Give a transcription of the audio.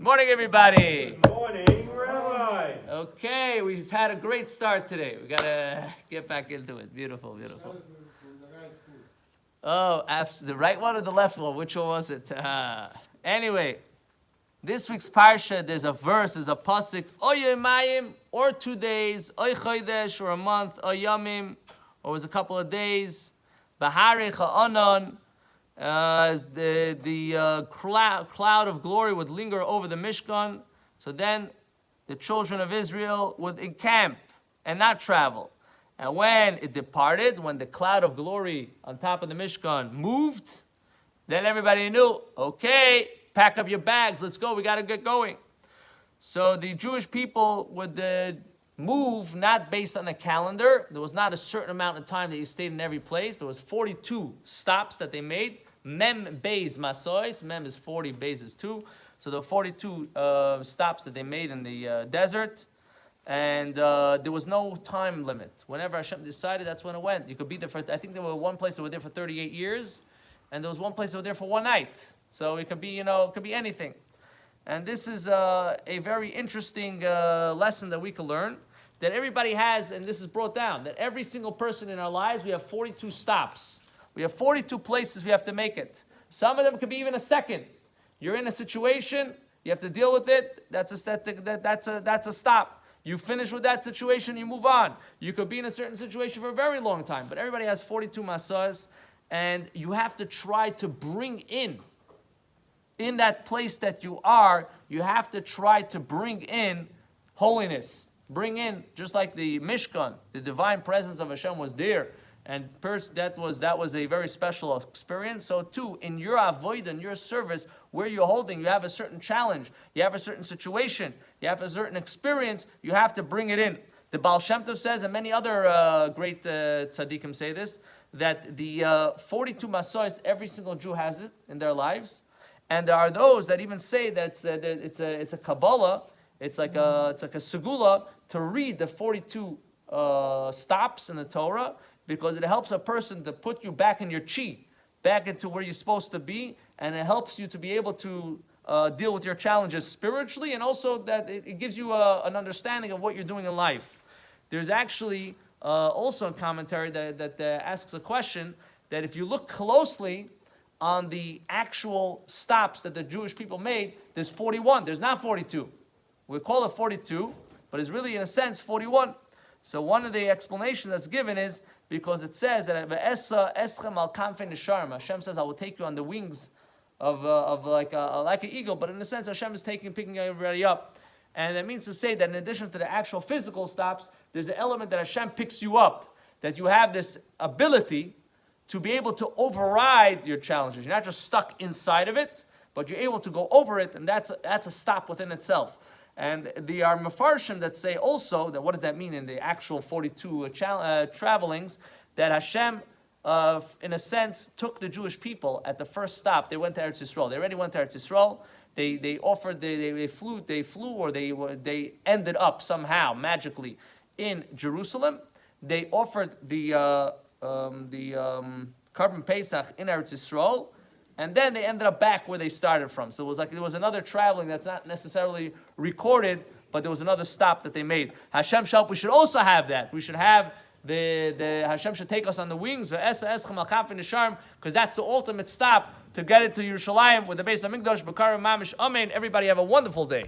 Morning, everybody. Good morning, Rabbi. Okay, we just had a great start today. We gotta get back into it. Beautiful, beautiful. Oh, the right one or the left one? Which one was it? Anyway, this week's parsha, there's a verse, there's a pasuk, oy yomayim, or 2 days, oy chodesh, or a month, oy yamim, or it was a couple of days, Behaalotecha anon. The cloud of glory would linger over the Mishkan. So then the children of Israel would encamp and not travel. And when it departed, when the cloud of glory on top of the Mishkan moved, then everybody knew, okay, pack up your bags, let's go, we got to get going. So the Jewish people would move not based on a calendar. There was not a certain amount of time that you stayed in every place. There was 42 stops that they made. Mem Beis Masois. Mem is 40, Beis is 2. So there were 42 stops that they made in the desert. And there was no time limit. Whenever Hashem decided, that's when it went. You could be there for, I think there was one place that were there for 38 years. And there was one place that were there for one night. So it could be, it could be anything. And this is a very interesting lesson that we can learn. That everybody has, and this is brought down, that every single person in our lives, we have 42 stops. We have 42 places we have to make it. Some of them could be even a second. You're in a situation, you have to deal with it, that's a stop. You finish with that situation, you move on. You could be in a certain situation for a very long time, but everybody has 42 masas, and you have to try to bring in that place that you are, you have to try to bring in holiness. Bring in, just like the Mishkan, the divine presence of Hashem was there, and that was a very special experience. So too, in your avoid, in your service, where you're holding, you have a certain challenge, you have a certain situation, you have a certain experience, you have to bring it in. The Baal Shem Tov says, and many other great tzaddikim say this, that the 42 masois, every single Jew has it in their lives, and there are those that even say that it's a Kabbalah. It's like a segula to read the 42 stops in the Torah, because it helps a person to put you back in your chi, back into where you're supposed to be, and it helps you to be able to deal with your challenges spiritually, and also that it gives you an understanding of what you're doing in life. There's actually also a commentary that asks a question that if you look closely on the actual stops that the Jewish people made, there's 41, there's not 42. We call it 42, but it's really, in a sense, 41. So one of the explanations that's given is because it says that Hashem says, I will take you on the wings of like an eagle, but in a sense, Hashem is picking everybody up. And that means to say that in addition to the actual physical stops, there's an element that Hashem picks you up, that you have this ability to be able to override your challenges. You're not just stuck inside of it, but you're able to go over it, and that's a stop within itself. And there are Mefarshim that say also, that what does that mean in the actual 42 travelings, that Hashem, in a sense, took the Jewish people at the first stop. They went to Eretz Yisrael. They already went to Eretz Yisrael. They flew, or they ended up somehow, magically, in Jerusalem. They offered the Karban Pesach in Eretz Yisrael, and then they ended up back where they started from. So it was like there was another traveling that's not necessarily recorded, but there was another stop that they made. Hashem Shalp, we should also have that. We should have the Hashem should take us on the wings, because that's the ultimate stop to get into Yerushalayim with the Beis Hamikdash. B'karim Mamish. Amen. Everybody have a wonderful day.